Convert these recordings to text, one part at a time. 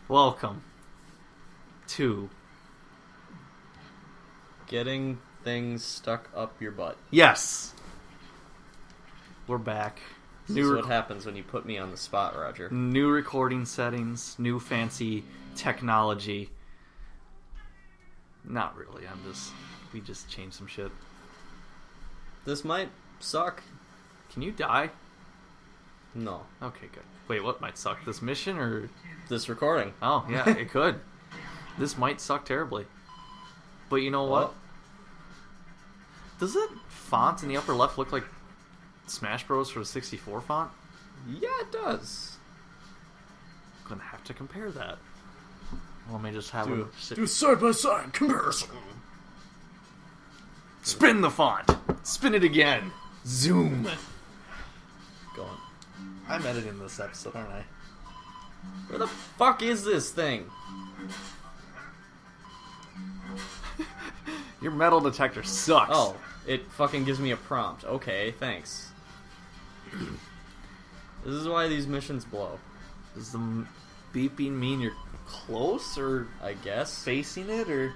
Welcome to Getting things stuck up your butt. Yes. We're back. This is what happens when you put me on the spot, Roger. New recording settings, new fancy technology. Not really. We just changed some shit. This might suck. Can you die? No. Okay, good. Wait, what might suck? This mission or This recording. Oh, yeah, it could. This might suck terribly. But you know what? Does that font in the upper left look like Smash Bros. For the 64 font? Yeah, it does. I'm gonna have to compare that. Let me just have do side-by-side comparison. Spin the font! Spin it again! Zoom! Go on. I'm editing this episode, aren't I? Where the fuck is this thing? Your metal detector sucks. Oh, it fucking gives me a prompt. Okay, thanks. This is why these missions blow. Does the beeping mean you're close, or I guess. facing it, or...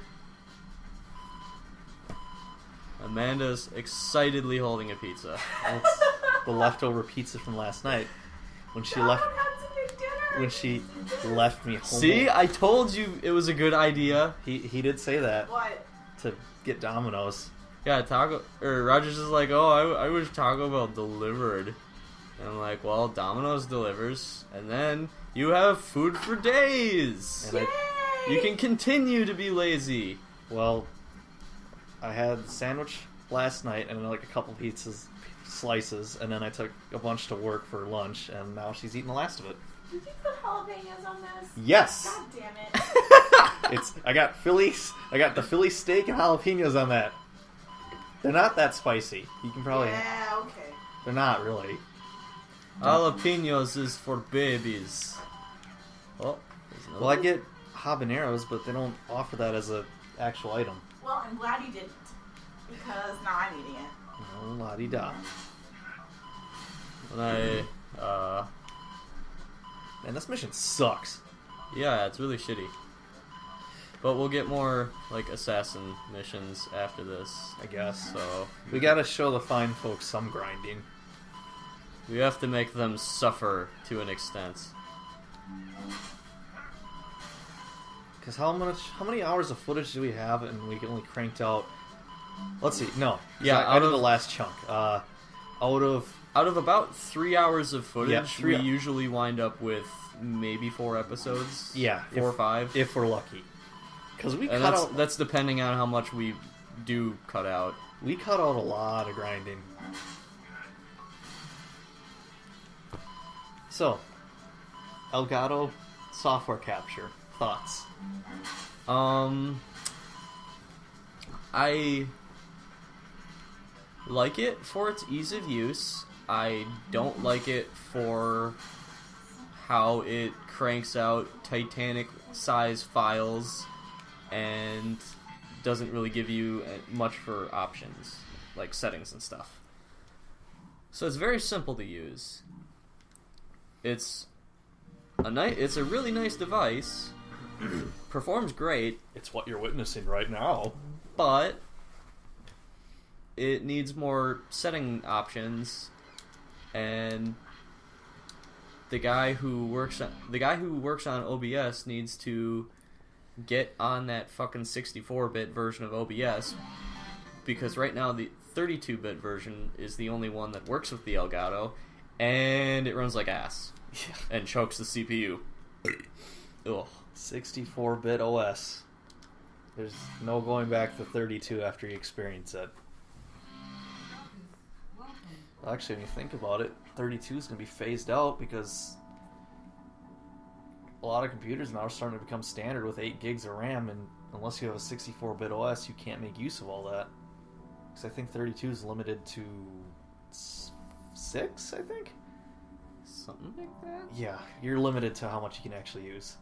Amanda's excitedly holding a pizza. That's the leftover pizza from last night. When she left me home. See, I told you it was a good idea. He did say that. What? To get Domino's. Yeah, Roger's just like, oh, I wish Taco Bell delivered. And I'm like, well, Domino's delivers, and then you have food for days. And you can continue to be lazy. Well, I had the sandwich last night and like a couple slices, and then I took a bunch to work for lunch, and now she's eating the last of it. Did you put jalapenos on this? Yes. God damn it. I got the Philly steak and jalapenos on that. They're not that spicy. You can probably. Yeah, okay. They're not really. Jalapenos is for babies. Oh, Well, I get habaneros, but they don't offer that as an actual item. Well, I'm glad you didn't. Because now I'm eating it. Oh, la-di-da. When Man, this mission sucks. yeah, it's really shitty. But we'll get more, like, assassin missions after this, I guess. so... We gotta show the fine folks some grinding. We have to make them suffer to an extent. Because how many hours of footage do we have, and we only cranked out... Let's see, no. Yeah, I did the last chunk. Out of about 3 hours of footage, Yeah, we usually wind up with maybe 4 episodes. Yeah. 4 or 5. If we're lucky. Because we And cut out... that's depending on how much we do cut out. We cut out a lot of grinding. So, Elgato software capture. Thoughts? I like it for its ease of use. I don't like it for how it cranks out Titanic-size files and doesn't really give you much for options, like settings and stuff. So it's very simple to use. It's a really nice device. Performs great. It's what you're witnessing right now. But it needs more setting options, and the guy who works on OBS needs to get on that fucking 64-bit version of OBS, because right now the 32-bit version is the only one that works with the Elgato, and it runs like ass and chokes the CPU. Ugh. 64-bit OS. There's no going back to 32 after you experience it. Well, actually, when you think about it, 32 is going to be phased out because a lot of computers now are starting to become standard with 8 gigs of RAM, and unless you have a 64-bit OS, you can't make use of all that. Because I think 32 is limited to 6, I think? Something like that? Yeah, you're limited to how much you can actually use.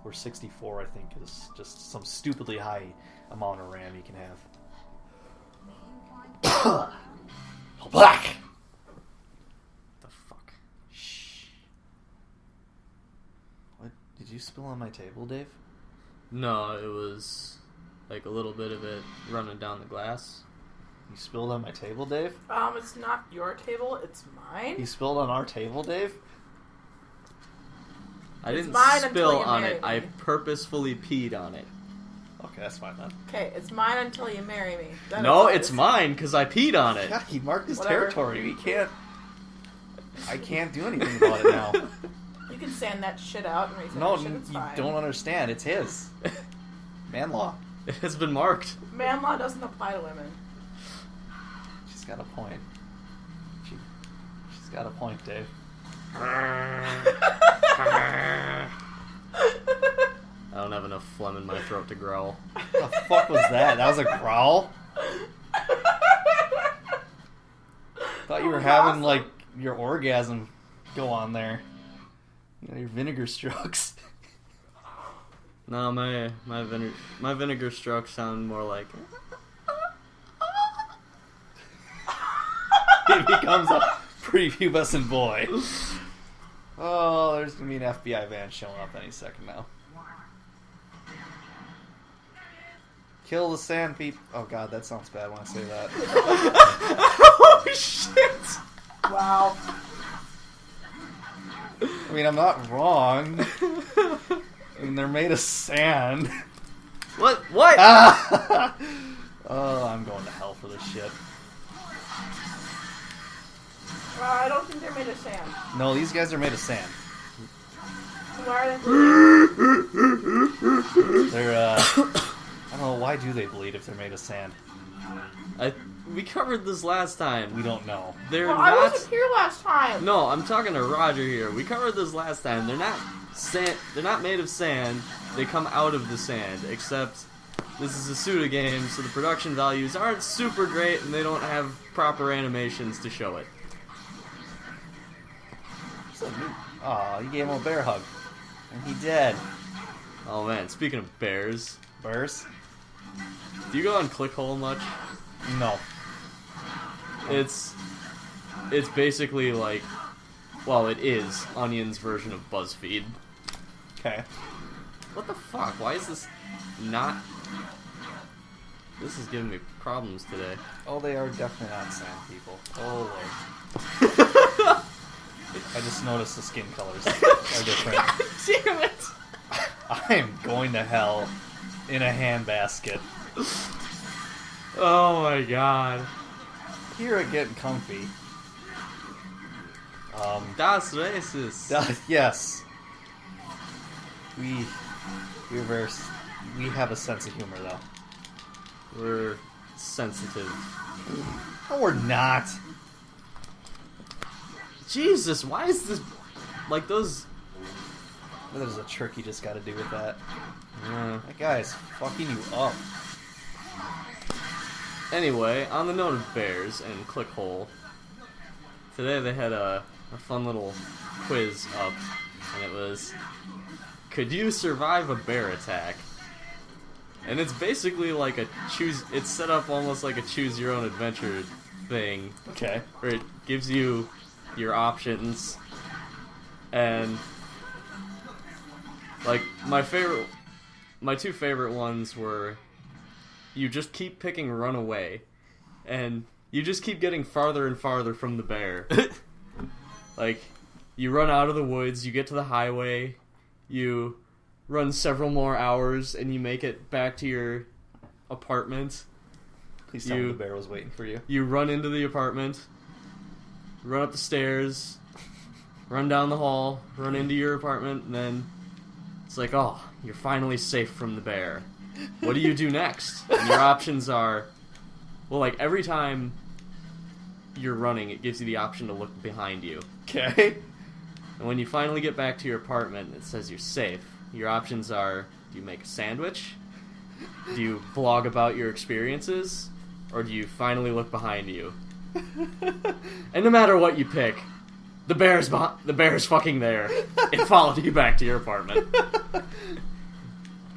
Where 64, I think, is just some stupidly high amount of RAM you can have. Black! The fuck? Shh. What? Did you spill on my table, Dave? No, it was like a little bit of it running down the glass. You spilled on my table, Dave? It's not your table, it's mine. You spilled on our table, Dave? I It's didn't mine until spill you on marry it. me. I purposefully peed on it. Okay, that's fine then. Okay, it's mine until you marry me. Then No, yours. it's mine because I peed on it. Yeah, he marked his Whatever. territory. We can't... I can't do anything about it now. You can sand that shit out and refinish No, it. It's you fine. don't understand. It's his. Man law. It has been marked. Man law doesn't apply to women. She's got a point. She's got a point, Dave. I don't have enough phlegm in my throat to growl. What the fuck was that? That was a growl? Thought you were having, Awesome. like, your orgasm go on there. You know, your vinegar strokes. No, my vinegar strokes sound more like. He becomes a prepubescent boy. Oh, there's gonna be an FBI van showing up any second now. Kill the sand people. Oh god, that sounds bad when I say that. Oh shit! Wow. I mean, I'm not wrong. I mean, they're made of sand. What? What? Ah! Oh, I'm going to hell for this shit. I don't think they're made of sand. No, these guys are made of sand. Why are they? They're, I don't know, why do they bleed if they're made of sand? We covered this last time. We don't know. They're Well, I not. wasn't here last time. No, I'm talking to Roger here. We covered this last time. They're not sand. They're not made of sand. They come out of the sand. Except this is a Suda game, so the production values aren't super great, and they don't have proper animations to show it. Aw, you gave him a bear hug. And he dead. Oh man, speaking of bears, Bears? do you go on Clickhole much? No. It's basically like, well, it is Onion's version of BuzzFeed. Okay. What the fuck? Why is this not? This is giving me problems today. Oh, they are definitely not sand people. Oh, Lord. I just noticed the skin colors are different. Damn it! I am going to hell in a handbasket. Oh my god. Here at Getting Comfy. Das racist. Yes. We have a sense of humor, though. We're sensitive. No, we're not. Jesus, why is this like those? There's a trick you just got to do with that. Yeah. That guy's fucking you up. Anyway, on the note of bears and Clickhole, today they had a fun little quiz up, and it was, could you survive a bear attack? And it's basically like it's set up almost like a choose your own adventure thing, Okay. where it gives you your options, and like my two favorite ones were, you just keep picking run away, and you just keep getting farther and farther from the bear. Like, you run out of the woods, you get to the highway, you run several more hours, and you make it back to your apartment. Please tell me the bear was waiting for you. You run into the apartment, run up the stairs, run down the hall, run into your apartment, and then it's like, oh, you're finally safe from the bear. What do you do next? And your options are, well, like, every time you're running, it gives you the option to look behind you. Okay. And when you finally get back to your apartment, it says you're safe. Your options are, do you make a sandwich? Do you blog about your experiences? Or do you finally look behind you? And no matter what you pick, the bear's fucking there. It followed you back to your apartment.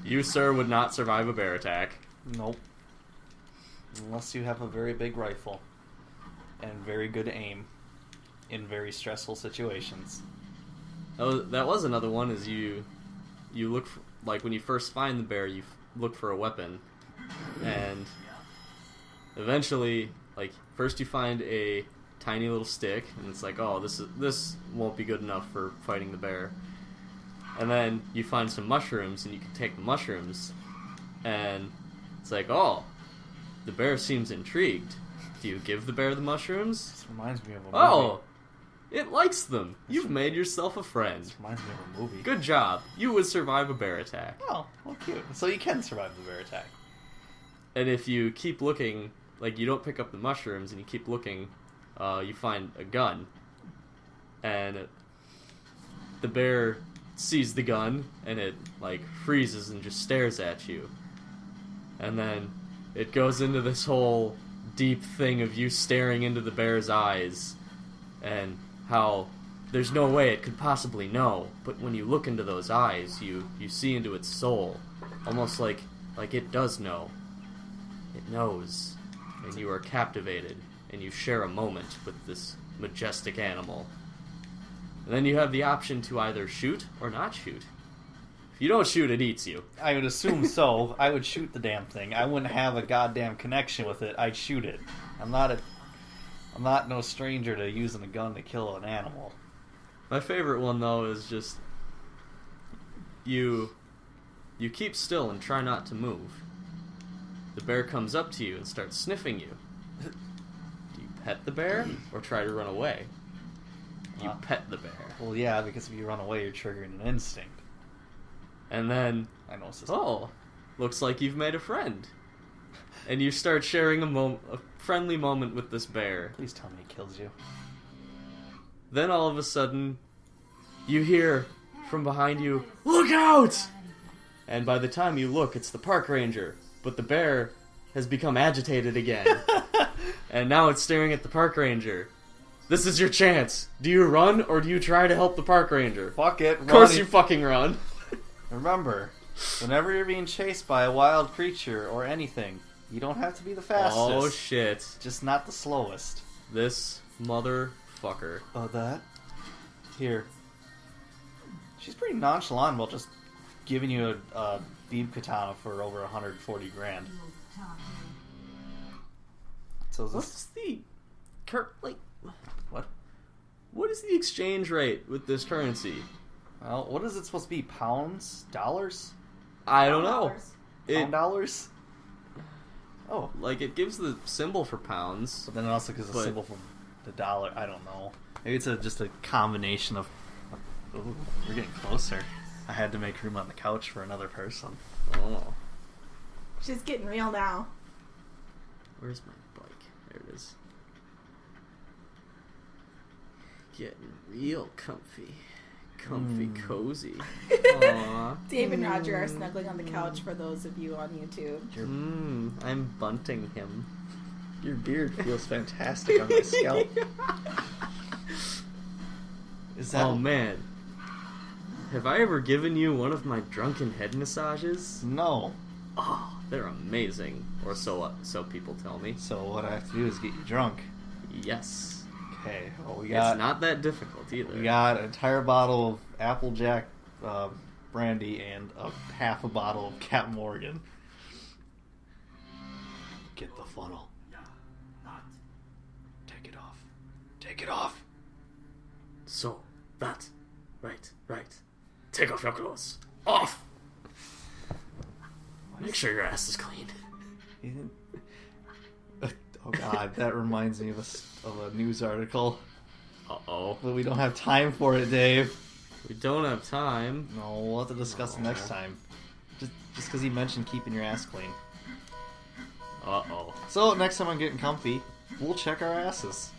You, sir, would not survive a bear attack. Nope. Unless you have a very big rifle and very good aim in very stressful situations. That was another one, is you you look for, like when you first find the bear, you look for a weapon, and eventually, like first you find a tiny little stick, and it's like, oh, this won't be good enough for fighting the bear. And then you find some mushrooms, and you can take the mushrooms, and it's like, oh, the bear seems intrigued. Do you give the bear the mushrooms? This reminds me of a movie. Oh, it likes them. You've made yourself a friend. This reminds me of a movie. Good job. You would survive a bear attack. Oh, well, cute. So you can survive the bear attack. And if you keep looking, like you don't pick up the mushrooms and you keep looking, you find a gun. And the bear sees the gun and it like freezes and just stares at you. And then it goes into this whole deep thing of you staring into the bear's eyes and how there's no way it could possibly know, but when you look into those eyes, you see into its soul, almost like it does know. It knows, and you are captivated, and you share a moment with this majestic animal. And then you have the option to either shoot or not shoot. If you don't shoot, it eats you. I would assume so. I would shoot the damn thing. I wouldn't have a goddamn connection with it. I'd shoot it. I'm not no stranger to using a gun to kill an animal. My favorite one, though, is just you keep still and try not to move. The bear comes up to you and starts sniffing you. Do you pet the bear or try to run away? You pet the bear. Well, yeah, because if you run away, you're triggering an instinct. And then, I know it's just... oh, looks like you've made a friend. And you start sharing a friendly moment with this bear. Please tell me it kills you. Then all of a sudden, you hear from behind you, "Look out!" And by the time you look, it's the park ranger. But the bear has become agitated again. And now it's staring at the park ranger. This is your chance. Do you run or do you try to help the park ranger? Fuck it. Of course you fucking run. Remember, whenever you're being chased by a wild creature or anything, you don't have to be the fastest. Oh shit. Just not the slowest. This motherfucker. Oh, that? Here. She's pretty nonchalant about just giving you a beam katana for over 140 grand. So What's the... What? What is the exchange rate with this currency? Well, what is it supposed to be? Pounds? Dollars? I don't know. Pound dollars? Oh. Like, it gives the symbol for pounds. But then it also gives a symbol for the dollar. I don't know. Maybe it's just a combination of... Ooh, we're getting closer. I had to make room on the couch for another person. Oh. She's getting real now. Where's my bike? There it is. Getting real comfy. Cozy. Aww. Dave and Roger are snuggling on the couch for those of you on YouTube. I'm bunting him. Your beard feels fantastic on my scalp. Is that... Oh man. Have I ever given you one of my drunken head massages? No. Oh, they're amazing. Or so people tell me. So what I have to do is get you drunk. Yes. Okay, well we got... It's not that difficult either. We got an entire bottle of Applejack brandy and half a bottle of Captain Morgan. Get the funnel. Take it off. Take it off. So, that. Right. Take off your clothes. Off! Make sure your ass is clean. Oh god, that reminds me of a news article. Uh-oh. But we don't have time for it, Dave. We don't have time. No, we'll have to discuss it next time. Just because he mentioned keeping your ass clean. Uh-oh. So, next time I'm getting comfy, we'll check our asses.